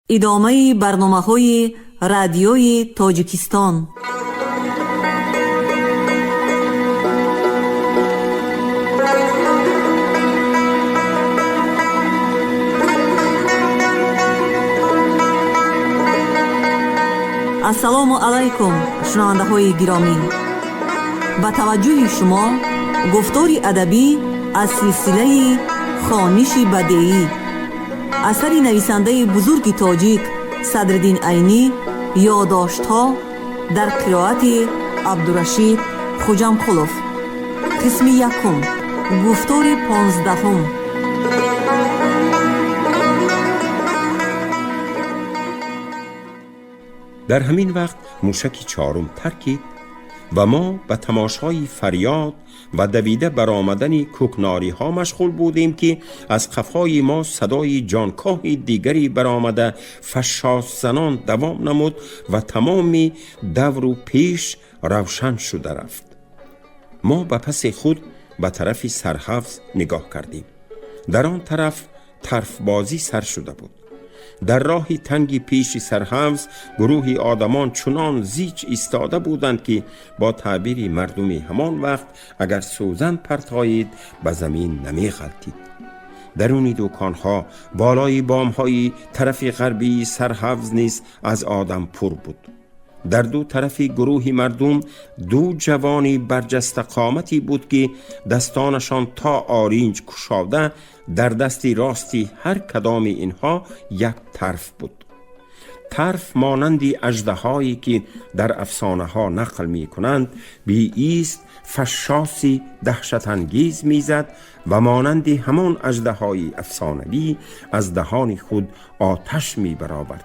ادامه برنامه‌های رادیوی تاجیکستان. السلام علیکم شنونده های گرامی، با توجه شما گفتاری ادبی از سلسله خوانش بدیعی اثری نویسنده بزرگ تاجیک صدرالدین عینی، یادداشت‌ها در قرائت عبدالرشید خوجامقلوف. قسم یکم، گفتار 15. در همین وقت موشک چهارم ترکید و ما به تماشای فریاد و دویده برآمدن کوکناری ها مشغول بودیم که از قفای ما صدای جانکاه دیگری برآمده فشاس زنان دوام نمود و تمامی دور و پیش روشن شده رفت. ما به پس خود به طرف سرحفظ نگاه کردیم. در آن طرف طرفبازی سر شده بود. در راه تنگی پیش سرحفظ گروهی آدمان چنان زیچ ایستاده بودند که با تعبیر مردمی همان وقت اگر سوزن پرتایید به زمین نمی غلطید. درون دکانها، بالای بامهای طرف غربی سرحفظ نیز از آدم پر بود. در دو طرف گروهی مردم دو جوانی برجسته قامتی بود که دستانشان تا آرینج کشاده، در دستی راستی هر کدام اینها یک طرف بود. طرف مانندی اژدهایی که در افسانه ها نقل می کنند بی ایست فشاسی دهشت انگیز می زد و مانندی همان اژدهای افسانوی از دهان خود آتش می برآورد.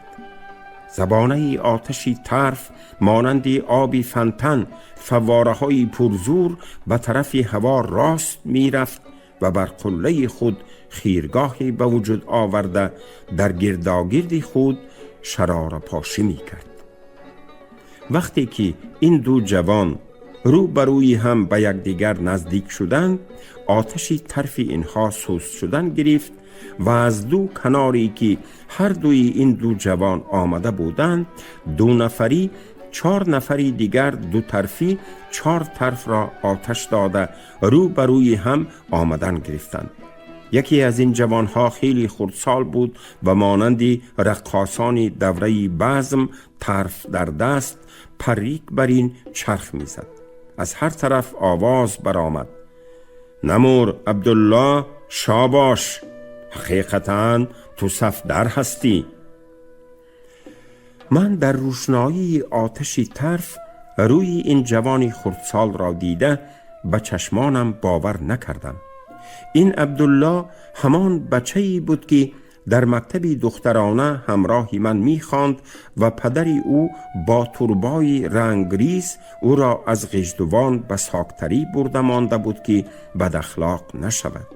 زبانه آتشی طرف مانندی آبی فنتن فواره های پرزور به طرف هوا راست می رفت و بر قله خود خیرگاهی به وجود آورده در گرداگرد خود شرار پاشی می کرد. وقتی که این دو جوان رو بروی هم به یکدیگر نزدیک شدند، آتشی طرف اینها سوز شدن گرفت و از دو کناری که هر دوی این دو جوان آمده بودند، 2 نفری 4 نفری دیگر دو طرفی 4 طرف را آتش داده رو بروی هم آمدن گرفتند. یکی از این جوانها خیلی خردسال بود و مانندی رقاصان دوره بزم طرف در دست پریک بر این چرخ میزد. از هر طرف آواز برآمد: نمور عبدالله، شاباش، حقیقتاً تو صفدر هستی. من در روشنایی آتشی طرف روی این جوانی خردسال را دیده به چشمانم باور نکردم. این عبدالله همان بچه‌ای بود که در مکتبی دخترانه همراهی من می‌خواند و پدری او با تربای رنگریز او را از غژدوان به ساکتری برده مانده بود که بد اخلاق نشود.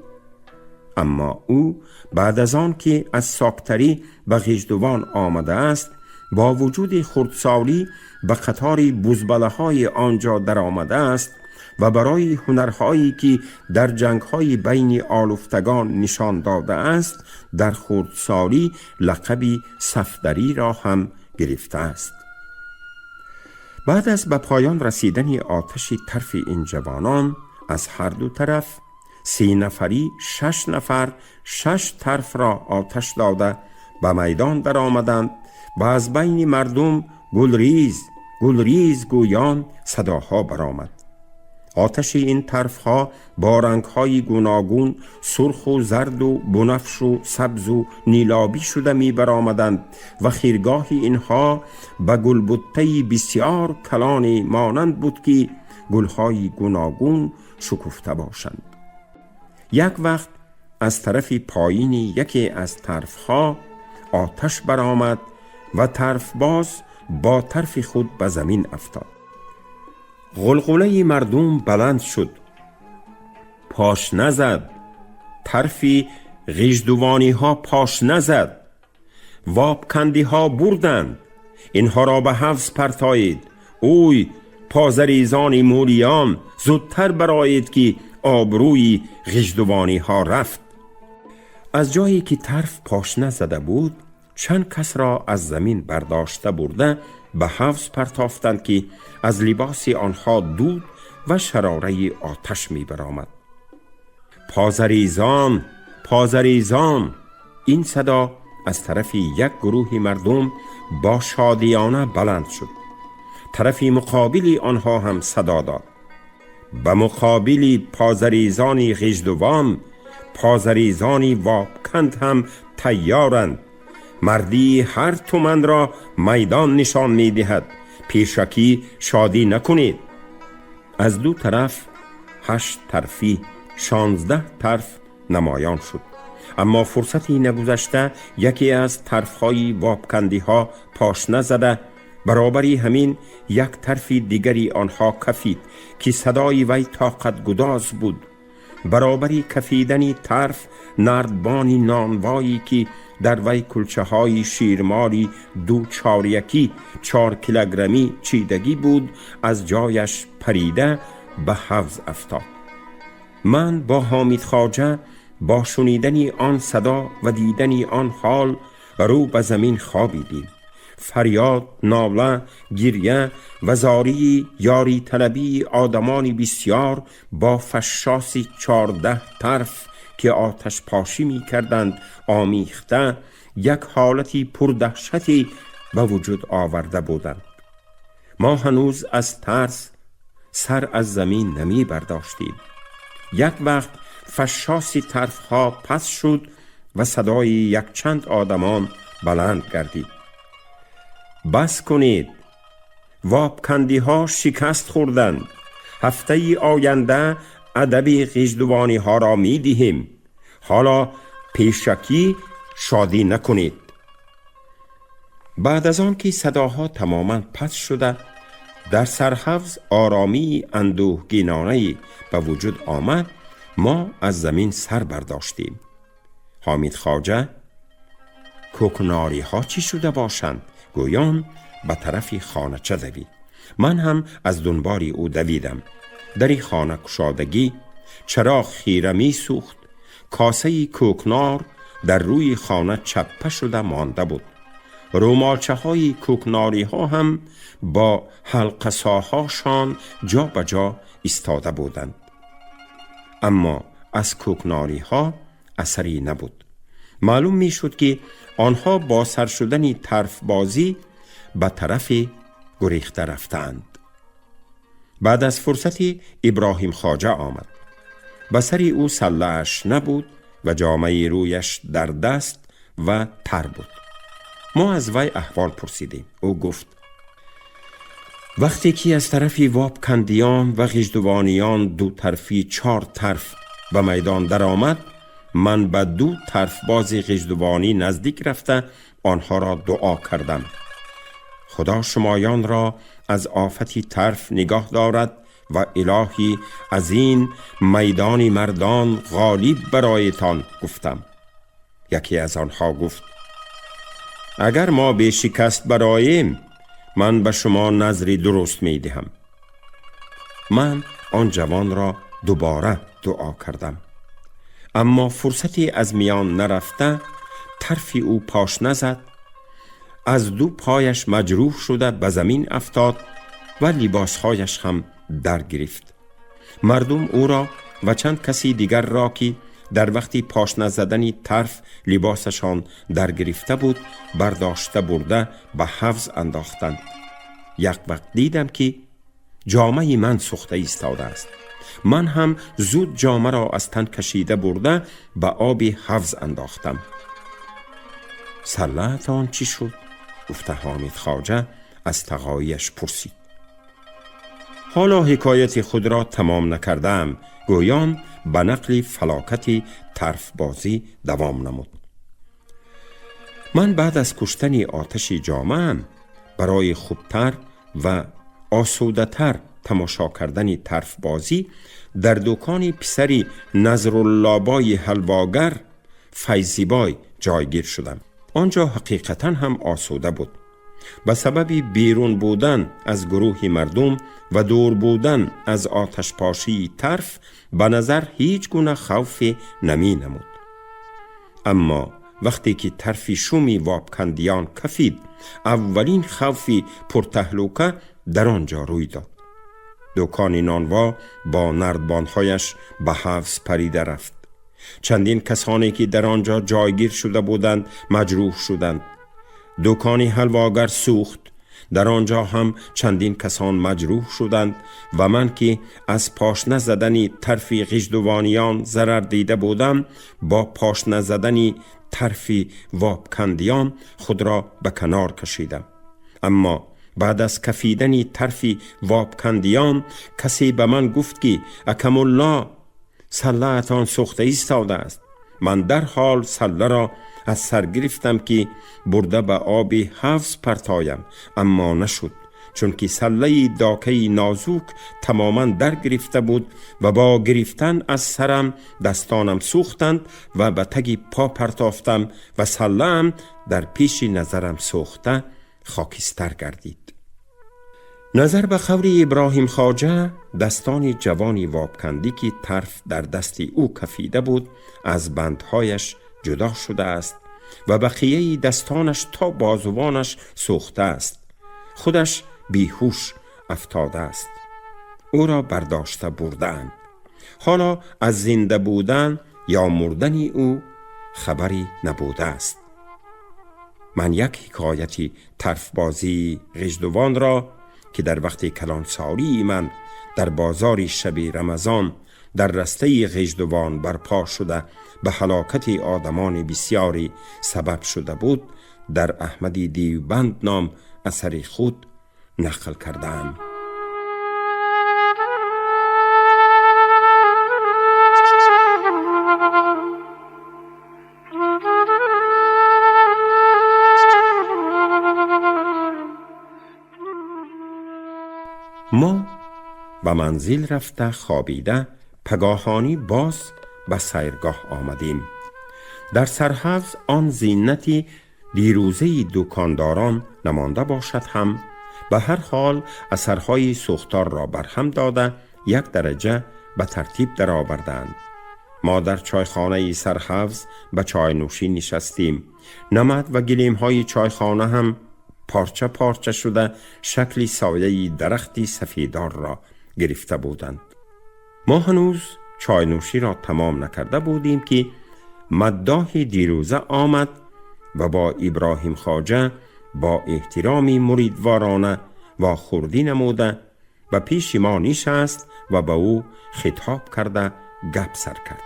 اما او بعد از آن که از ساکتری به غژدوان آمده است، با وجود خردسالی به قطار بزبله‌های آنجا در آمده است و برای هنرهایی که در جنگ‌های بین آلوفتگان نشان داده است، در خردسالی لقبی صفدری را هم گرفته است. بعد از به پایان رسیدن آتش طرف این جوانان، از هر دو طرف 3 نفری 6 نفر 6 طرف را آتش داده به میدان در آمدند و از بین مردم گلریز گلریز گویان صداها برآمد. آتش این طرفها با رنگ‌های گوناگون سرخ و زرد و بنفش و سبز و نیلابی شده می برآمدند و خیرگاه اینها به گلبته‌ای بسیار کلان مانند بود که گل‌های گوناگون شکفته باشند. یک وقت از طرف پایین یکی از طرفها آتش برآمد و طرف باز با طرف خود به زمین افتاد. غلغله مردم بلند شد. پاش نزد. طرفی غژدوانی ها پاش نزد. وابکندی ها بردند. اینها را به حبس پرتایید. اوی پازریزان موریان، زودتر برآیید که آبروی غژدوانی ها رفت. از جایی که طرف پاش نزده بود، چند کس را از زمین برداشته برده به حوض پرتافتند که از لباس آنها دود و شراره آتش می برآمد. پازریزان، پازریزان! این صدا از طرف یک گروه مردم با شادیانه بلند شد. طرف مقابل آنها هم صدا داد: به مقابل پازریزان غژدوان، پازریزان واپکند هم تیارند. مردی هر تومن را میدان نشان می دهد، پیشکی شادی نکنید. از دو طرف 8 طرفی 16 طرف نمایان شد. اما فرصتی نگذشته یکی از طرفهای واپکندی ها پاشنه زده، برابری همین یک طرف دیگری آنها کفید که صدای وی طاقت گداز بود. برابری کفیدنی طرف نردبانی نانوایی که در وی کلچه های شیرماری 2 4 4 کیلوگرمی چیدگی بود از جایش پریده به حوض افتاد. من با حامد خواجه با شنیدنی آن صدا و دیدنی آن حال رو به زمین خوابیدیم. فریاد، ناله، گریه و زاری یاری طلبی آدمانی بسیار با فشاس 14 طرف که آتش پاشی می کردند آمیخته یک حالتی پردهشتی به وجود آورده بودند. ما هنوز از ترس سر از زمین نمی برداشتیم. یک وقت فشاس طرف ها پس شد و صدای یک چند آدمان بلند گردید: بس کنید، واپکندی ها شکست خوردند. هفته آینده ادب غژدوانی ها را می دهیم. حالا پیشکی شادی نکنید. بعد از آن که صداها تماما پس شده، در سرحوض آرامی اندوهگینانه‌ای به وجود آمد. ما از زمین سر برداشتیم. حامد خواجه: کوکناری ها چی شده باشند؟ گویان به طرف خانه چه دوید. من هم از دنبال او دویدم. دری خانه کشادگی، چراغ خیره می سوخت. کاسه کوکنار در روی خانه چپه شده مانده بود. رومالچه های کوکناری ها هم با حلقساهاشان جا به جا ایستاده بودند. اما از کوکناری ها اثری نبود. معلوم می شد که آنها با سر شدن طرف بازی به طرف گریخته رفتند. بعد از فرصتی ابراهیم خواجه آمد. به سر او سله‌اش نبود و جامه رویش در دست و تر بود. ما از وی احوال پرسیدیم. او گفت: وقتی که از طرف واپکندیان و غژدوانیان 2 طرفی 4 طرف به میدان در آمد، من به 2 طرف باز غژدوانی نزدیک رفته آنها را دعا کردم: خدا شمایان را از آفتی طرف نگاه دارد و الهی از این میدان مردان غالب برایتان گفتم. یکی از آنها گفت: اگر ما به شکست براییم، من به شما نظری درست می دهم. من آن جوان را دوباره دعا کردم، اما فرصتی از میان نرفته طرفی او پاش نزد، از 2 پایش مجروح شده به زمین افتاد و لباسهایش هم در گرفت. مردم او را و چند کسی دیگر را که در وقتی پاش نزدنی طرف لباسشان در گرفته بود برداشته برده به حوض انداختند. یک وقت دیدم که جامه من سوخته ایستاده است. من هم زود جامه را از تن کشیده برده به آب حوض انداختم. سله‌تان چی شد؟ گفته حامد خواجه از تقاعیش پرسید. حالا حکایت خود را تمام نکردم. گویان به نقل فلاکت طرف بازی دوام نمود. من بعد از کشتن آتش جامه‌ام برای خوبتر و آسوده‌تر تماشا کردن طرف بازی در دکان پسری نظرالله‌بای حلواگر فیضیبای جایگیر شدم. آنجا حقیقتاً هم آسوده بود. به سبب بیرون بودن از گروه مردم و دور بودن از آتش پاشی طرف به نظر هیچ گونه خوف نمی نمود. اما وقتی که طرف شومی وابکندیان کفید، اولین خوفی پرتهلوکه در آنجا روی داد. دکان نانوا با نردبانهایش به حبس پریده رفت. چندین کسانی که در آنجا جایگیر شده بودند مجروح شدند. دکان حلواگر سوخت. در آنجا هم چندین کسان مجروح شدند و من که از پاشنه زدنی طرف غژدوانیان ضرر دیده بودم، با پاشنه زدنی طرف وابکندیان خود را به کنار کشیدم. اما بعد از کفیدن طرف وابکندیان کسی به من گفت که اکم الله، سله‌تان سوخته ایستاده است. من در حال سله را از سر گرفتم که برده به آب حوض پرتایم، اما نشد، چون که سله داکه نازوک تماما در گرفته بود و با گرفتن از سرم دستانم سوختند و به تگ پا پرتافتم و سله‌ام در پیش نظرم سوخته خاکستر گردید. نظر به خور ابراهیم خواجه، دستان جوانی وابکندی که طرف در دست او کفیده بود از بندهایش جدا شده است و بقیه دستانش تا بازوانش سوخته است. خودش بیهوش افتاده است. او را برداشته بردند. حالا از زنده بودن یا مردن او خبری نبوده است. من یک حکایتی طرف بازی غژدوان را که در وقت کلانساری من در بازار شب رمضان در رسته غژدوان برپا شده به هلاکت آدمان بسیاری سبب شده بود، در احمدی دیوبند نام اثر خود نقل کردم. ما به منزل رفته خوابیده پگاهانی باز به سیرگاه آمدیم. در سرحوض آن زینتی دیروزه دکانداران نمانده باشد هم، به هر حال اثرهای سوختار را برهم داده یک درجه به ترتیب در آوردند. ما در چایخانه سرحوض به چای نوشی نشستیم. نمد و گلیم های چایخانه هم پارچه پارچه شده شکلی سایه درختی سفیدار را گرفته بودند. ما هنوز چای نوشی را تمام نکرده بودیم که مداح دیروزه آمد و با ابراهیم خواجه با احترامی مریدوارانه و خردی نموده و پیش ما نشست و به او خطاب کرده گپ سر کرد.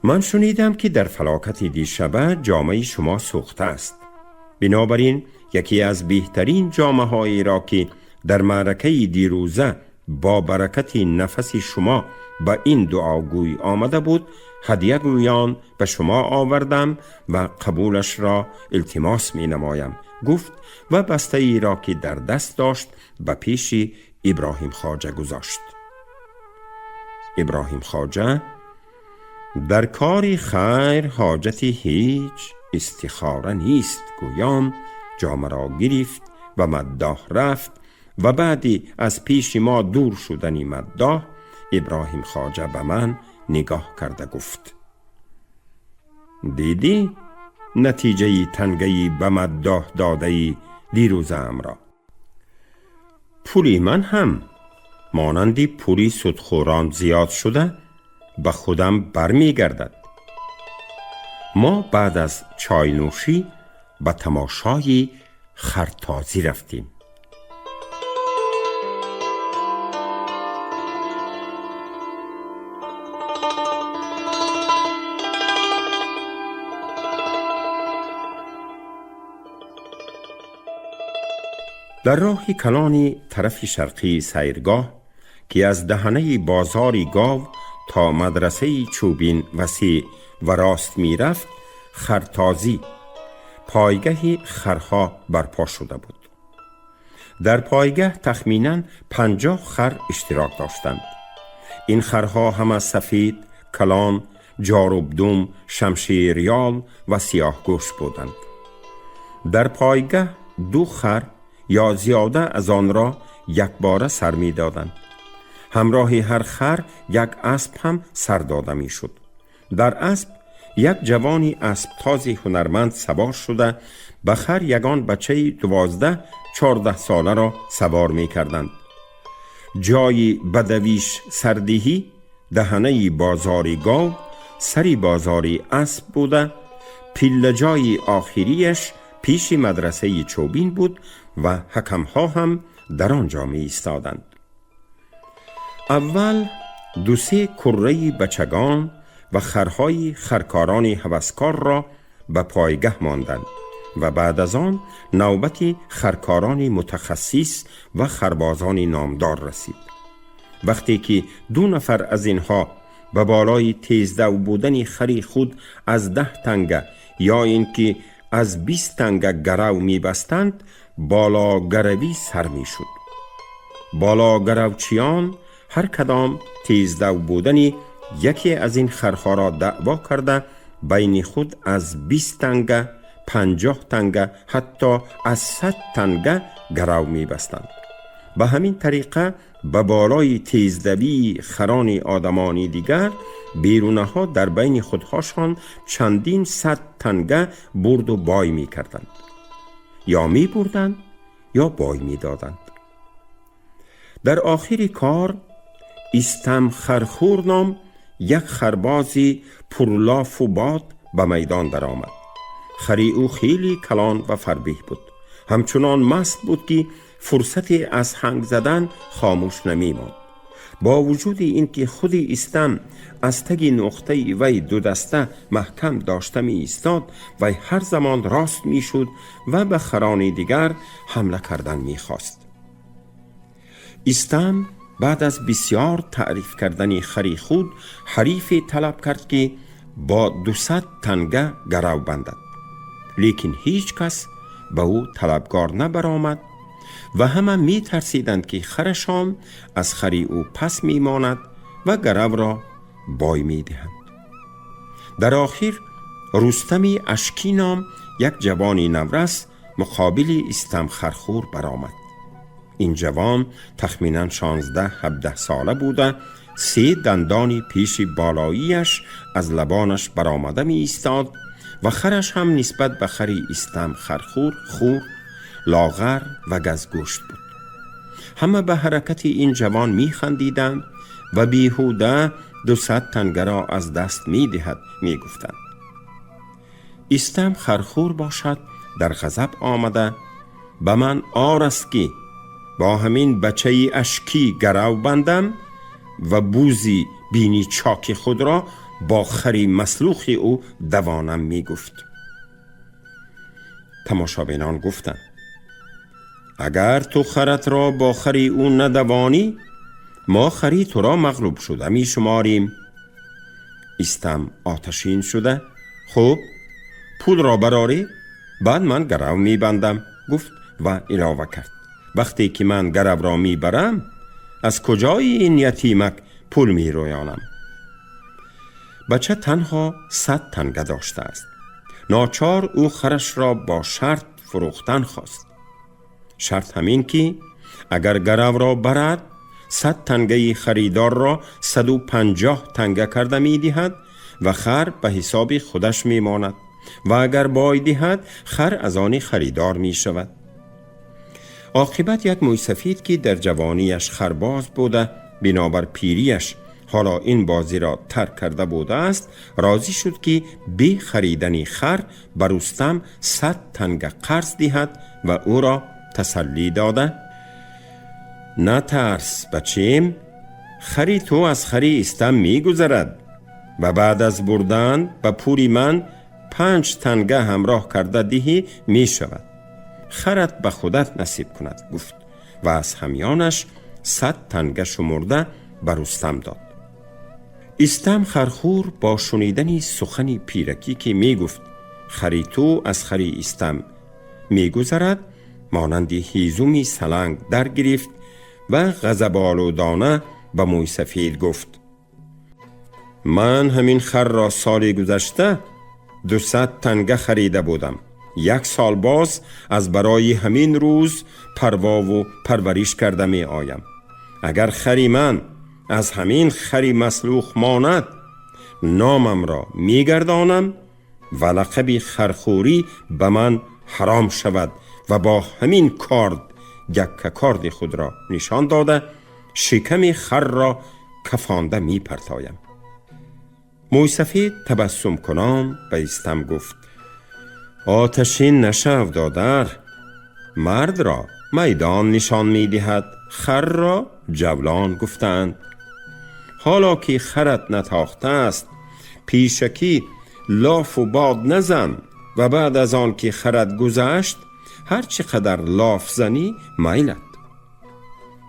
من شنیدم که در فلاکت دیشبه جامه شما سوخته است. بنابراین یکی از بهترین جامه هایی را که در معرکه دیروزه با برکت نفس شما به این دعاگوی آمده بود هدیه گویان به شما آوردم و قبولش را التماس می نمایم، گفت و بسته ای را که در دست داشت به پیش ابراهیم خواجه گذاشت. ابراهیم خواجه: در کاری خیر حاجتی هیچ استخاره نیست، گویان جامه را گرفت و مداح رفت و بعدی از پیش ما دور شدنی مداح ابراهیم خواجه به من نگاه کرده گفت: دیدی نتیجه تنگی به مداح دادهی دیروز امرا. پولی من هم مانندی پولی سودخوران زیاد شده به خودم برمی گردد. ما بعد از چای نوشی به تماشای خرتازی رفتیم. در راه کلانی طرف شرقی سیرگاه که از دهنه بازاری گاو تا مدرسه چوبین وسیع و راست می رفت، خرتازی پایگه خرها برپا شده بود. در پایگه تخمیناً 50 خر اشتراک داشتند. این خرها همه سفید، کلان، جاروبدوم، شمشیریال و سیاه گوش بودند. در پایگه 2 خر یا زیاده از آن را یک باره سر می دادند. همراه هر خر یک اسب هم سر داده می شد. در اسب یک جوانی اسبتاز هنرمند سوار شده به خر یگان بچه 12-14 ساله را سوار می کردند. جای بدویش سردهی، دهنه بازاری گاو، سری بازاری اسب بوده. پیله جای آخریش پیش مدرسه چوبین بود و حکم ها هم در آنجا می ایستادند. اول 2-3 کره بچگان و خرهای خرکاران هوسکار را به پایگاه ماندند و بعد از آن نوبت خرکاران متخصص و خربازان نامدار رسید. وقتی که 2 نفر از اینها به بالای تیزدو بودن خری خود از 10 تنگه یا اینکه از 20 تنگه گرو می بستند، بالا گروی سر می شد. بالا گروچیان هر کدام تیزدو بودنی یکی از این خرها را دعوا کرده بین خود از 20 تنگه، 50 تنگه، حتی از 100 تنگه گرو می بستند. به همین طریقه به بالای تیزدوی خران آدمانی دیگر بیرونه ها در بین خودهاشان چندین 100 تنگه برد و بای می کردند. یا می بردند یا بای می دادند. در آخر کار استم خرخور نام یک خربازی پرلاف و باد به میدان در آمد. خری او خیلی کلان و فربه بود. همچنان مست بود که فرصتی از هنگ زدن خاموش نمی ماند. با وجود اینکه خود استم از تگ نقطه وی 2 دسته محکم داشته می ایستاد و هر زمان راست می شد و به خران دیگر حمله کردن می خواست. استم بعد از بسیار تعریف کردن خری خود حریفی طلب کرد که با 200 تنگه گرو بندد، لیکن هیچ کس به او طلبگار نبرآمد و همه می ترسیدند که خرشان از خری او پس می ماند و گرو را بای می دهند. در آخر رستمی اشکی نام یک جوانی نورس مقابل استم خرخور برآمد. این جوان تخمینا 16-17 ساله بوده. 3 دندانی پیش بالاییش از لبانش برآمده می ایستاد و خرش هم نسبت به خری استم خرخور خور، لاغر و گزگوشت بود. همه به حرکت این جوان می خندیدند و بیهوده 200 تنگه را از دست می دهد می گفتند. استم خرخور باشد در غضب آمده به من آر است که با همین بچه اشکی گرو بندم و بوزی بینی چاک خود را با خری مسلوخ او دوانم می گفت. تماشابینان گفتند اگر تو خرت را با خری او ندوانی، ما خری تو را مغلوب شده می شماریم. استم آتشین شده خب پول را براری، بعد من گرو می بندم گفت و علاوه کرد وقتی که من گرو را می برم از کجای این یتیمک پول می رویانم؟ بچه تنها 100 تنگه داشته است. ناچار او خرش را با شرط فروختن خواست. شرط همین که اگر گرو را برد 100 تنگه خریدار را 150 تنگه کرده می دهد و خر به حساب خودش می ماند و اگر بای دهد خر از آن خریدار می شود. عاقبت یک موسفید که در جوانیش خرباز بوده بنابر پیریش حالا این بازی را ترک کرده بوده است، راضی شد که بی خریدنی خر بر رستم 100 تنگه قرض دهد و او را تسلی داده نه ترس بچیم، خری تو از خری استم می گذرد و بعد از بردن به پوری من 5 تنگه همراه کرده دهی می شود. خرت به خودت نصیب کند گفت و از همیانش 100 تنگه شمرده بر رستم داد. استم خرخور با شنیدن سخن پیرکی که می گفت خری تو از خری استم می گذرد مانند هیزومی سلنگ در گرفت و غضب آلودانه به موی سفید گفت من همین خر را سال گذشته 200 تنگه خریده بودم. 1 سال باز از برای همین روز پروا و پرورش کرده می آیم. اگر خری من از همین خری مسلوخ ماند نامم را میگردانم و لقب خرخوری به من حرام شود و با همین کارد گکه کارد خود را نشان داده شکم خر را کفانده می پرتایم. موی سفید تبسم کنان به استم گفت: آتشین نشو دادر، مرد را میدان نشان می دهد، خر را جولان گفتند. حالا که خرت نتاخته است پیشکی لاف و باد نزن و بعد از آن که خرت گذشت هر چقدر لاف زنی میلت.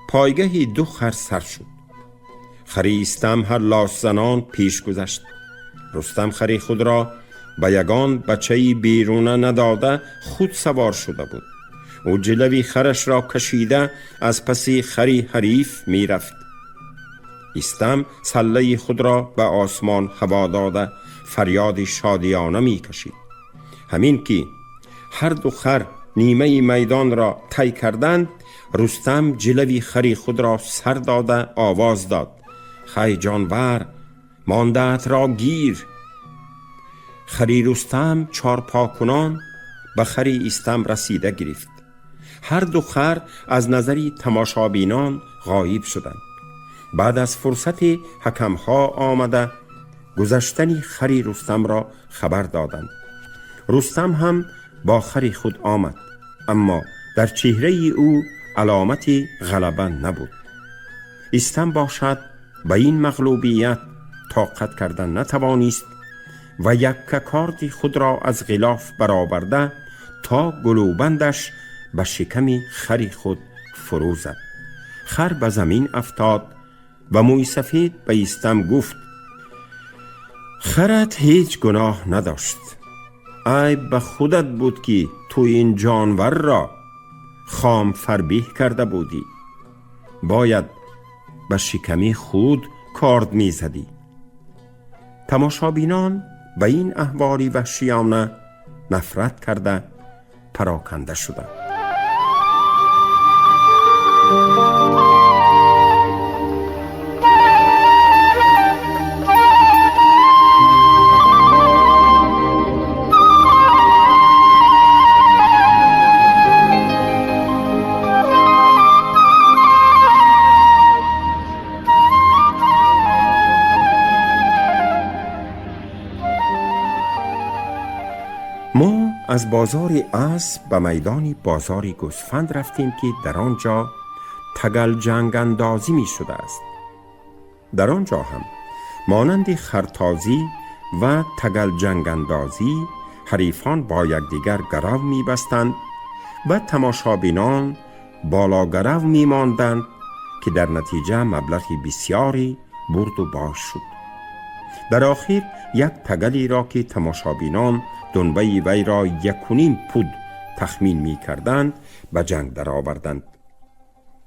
پایگهی دو خر سر شد. خری استم هر لاف زنان پیش گذشت. رستم خری خود را به یگان بچه‌ای بیرونه نداده خود سوار شده بود. او جلوی خرش را کشیده از پسی خری حریف می رفت. استم سله خود را به آسمان هوا داده فریاد شادیانه می کشید. همین که هر دو خر نیمه میدان را طی کردند، رستم جلوی خری خود را سر داده آواز داد: خی جانور، مانده‌ات را گیر. خری رستم چارپا کنان به خری استم رسیده گرفت. هر دو خر از نظری تماشابینان غایب شدند. بعد از فرصت حکمها آمده گذشتن خری رستم را خبر دادند. رستم هم با خری خود آمد، اما در چهره او علامت غلبه نبود. استم باشد به این مغلوبیت طاقت کردن نتوانست و یک کارد خود را از غلاف برآورده تا گلوبندش به شکم خری خود فرو زد. خر به زمین افتاد و موی سفید به استم گفت: خرت هیچ گناه نداشت. ای به خودت بود که تو این جانور را خام فربیه کرده بودی. باید به شکمی خود کارد می زدی. تماشابینان به این احوال وحشیانه نفرت کرده پراکنده شدند. ما از بازار اسب به میدان بازار گوسفند رفتیم که در آنجا تگل جنگ اندازی می شده است. در آنجا هم مانند خرتازی و تگل جنگ اندازی حریفان با یکدیگر گرو می بستند و تماشابینان بالا گرو می ماندند که در نتیجه مبلغی بسیاری برد و باز شد. در آخر یک تگلی را که تماشابینان دنبه وی را 1.5 پود تخمین می کردند به جنگ در آوردند.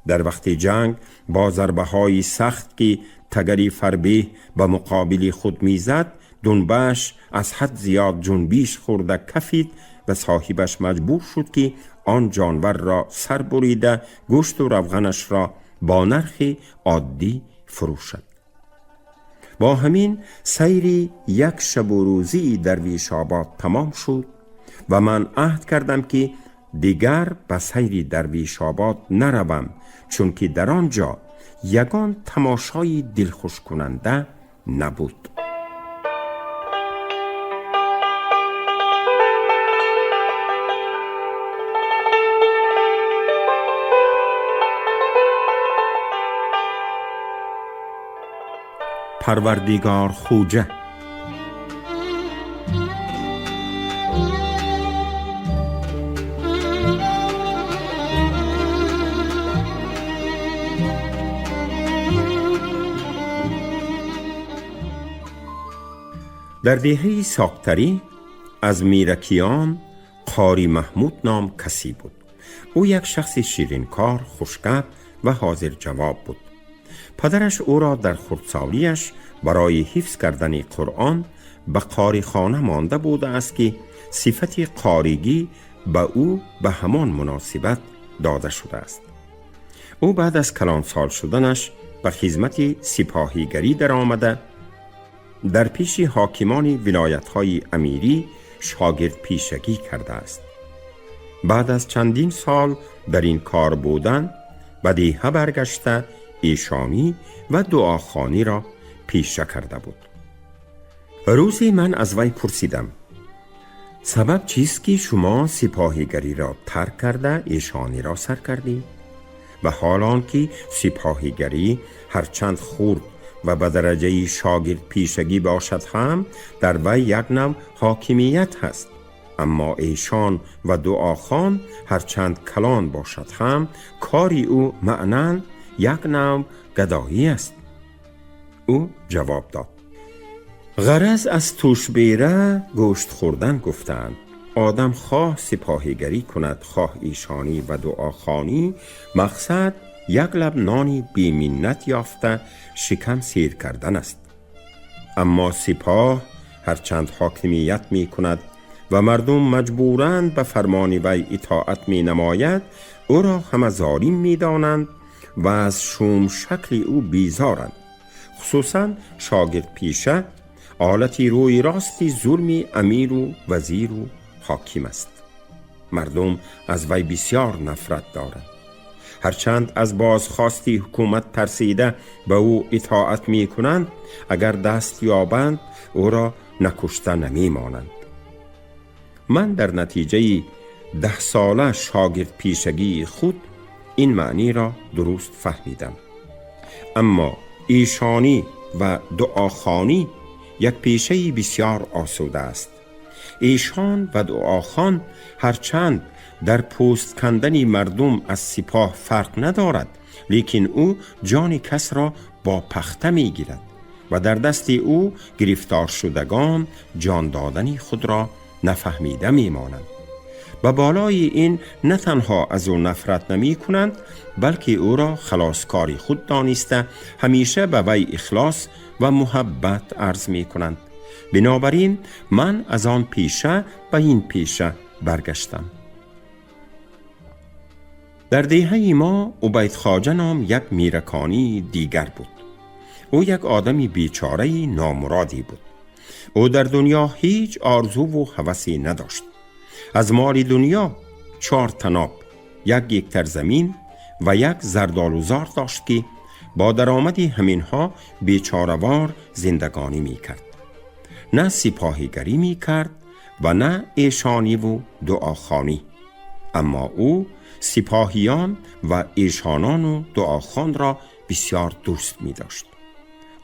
در وقت جنگ با ضربه های سخت که تگری فربه به مقابل خود می زد، دنبهش از حد زیاد جنبیش خورده کفید و صاحبش مجبور شد که آن جانور را سر بریده گوشت و روغنش را با نرخ عادی فروشد. با همین سیری یک شب و روزی درویش آباد تمام شد و من عهد کردم که دیگر به سیری درویش آباد نروم، چون که در آنجا یگان تماشای دلخوش کننده نبود. پروردگار خوجه. در دهه ساختری از میرکیان قاری محمود نام کسی بود. او یک شخص شیرینکار، خوشگپ و حاضر جواب بود. پدرش او را در خردسالیش برای حفظ کردن قرآن به قاری خانه مانده بوده است که صفت قاریگی به او به همان مناسبت داده شده است. او بعد از کلان سال شدنش به خدمت سپاهیگری در آمده در پیش حاکمان ولایت‌های امیری شاگرد پیشگی کرده است. بعد از چندین سال در این کار بودن، به دیهه برگشته ایشانی و دعاخوانی را پیشه کرده بود. روزی من از وی پرسیدم: سبب چیست که شما سپاهیگری را ترک کرده ایشانی را سر کردی؟ و حالان که سپاهیگری هرچند خرد و به درجه شاگرد پیشگی باشد هم در وی یک نوع حاکمیت هست، اما ایشان و دعاخوان هرچند کلان باشد هم کاری او معناً یک نوع گدایی است. او جواب داد: غرض از توش بیره گوشت خوردن گفتند. آدم خواه سپاهیگری کند خواه ایشانی و دعاخوانی، مقصد یک لب نانی بی منت یافته شکم سیر کردن است. اما سپاه هرچند حاکمیت می کند و مردم مجبورند به فرمان وی اطاعت می نماید، او را همه ظالم می دانند و از شوم شکل او بیزارند. خصوصا شاگرد پیشه آلتی روی راستی ظلم امیر و وزیر و حاکم است. مردم از وی بسیار نفرت دارند. هرچند از بازخواستی حکومت ترسیده به او اطاعت می کنند، اگر دست یابند او را نکشته نمی مانند. من در نتیجه 10 ساله شاگرد پیشگی خود این معنی را درست فهمیدم. اما ایشانی و دعاخوانی یک پیشه بسیار آسوده است. ایشان و دعاخوان هرچند در پوست کندن مردم از سپاه فرق ندارد، لیکن او جان کس را با پخته می گیرد و در دست او گرفتار شدگان جان دادن خود را نفهمیده می مانند. و بالای این نه تنها از او نفرت نمی کنند، بلکه او را خلاصکاری خود دانسته همیشه به وی اخلاص و محبت عرض می کنند. بنابراین من از آن پیشه به این پیشه برگشتم. در دیهه ما عبید خواجه نام یک میرکانی دیگر بود. او یک آدمی بیچاره نامرادی بود. او در دنیا هیچ آرزو و هوسی نداشت. از مال دنیا 4 طناب، 1 هکتار زمین و 1 زردآلوزار داشت که با درآمدی همینها بیچاره‌وار زندگانی می کرد. نه سپاهیگری می کرد و نه ایشانی و دعاخوانی، اما او سپاهیان و ایشانان و دعاخوان را بسیار دوست می داشت.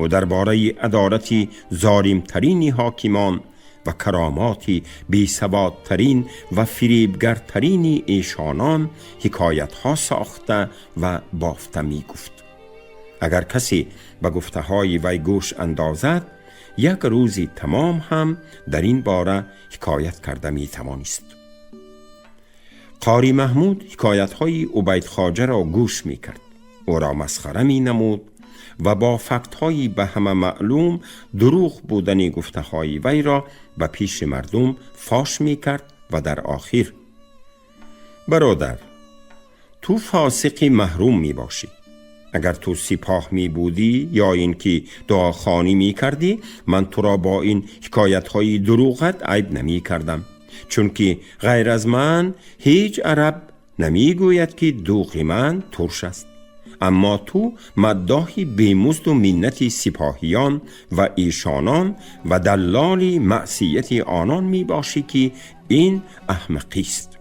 و درباره عدالتی ظالمترین حاکمان و کراماتی بی‌ثبات‌ترین و فریبگرترین ایشانان حکایت‌ها ساخته و بافته می گفت. اگر کسی به گفته‌های وی گوش اندازد، یک روزی تمام هم در این باره حکایت کرده می توانست. قاری محمود حکایت‌های عبید خواجه را گوش می کرد، او را مسخره می نمود و با فکت‌های به همه معلوم دروغ بودن گفته‌های وی را به پیش مردم فاش می کرد و در آخر: برادر، تو فاسقی محروم می باشی. اگر تو سپاه می بودی یا اینکه دعاخوانی می کردی، من تو را با این حکایت‌های دروغت عیب نمی کردم، چون که غیر از من هیچ عرب نمی گوید که دوغ من ترش است. اما تو مداحی بیمزد و منت سپاهیان و ایشانان و دلال معصیت آنان می باشی که این احمقی است.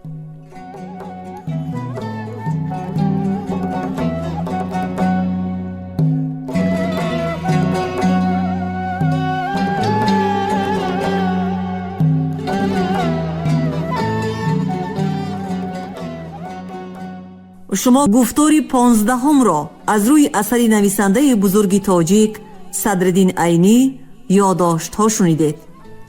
شما گفتاری 15 را از روی اثر نویسنده بزرگ تاجیک صدرالدین عینی یادداشت ها شنیدید.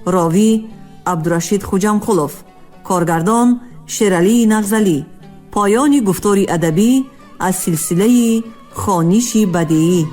راوی عبدالرشید خوجمقلوف، کارگردان شیرعلی نغزلی. پایان گفتاری ادبی از سلسله خانش بدیعی.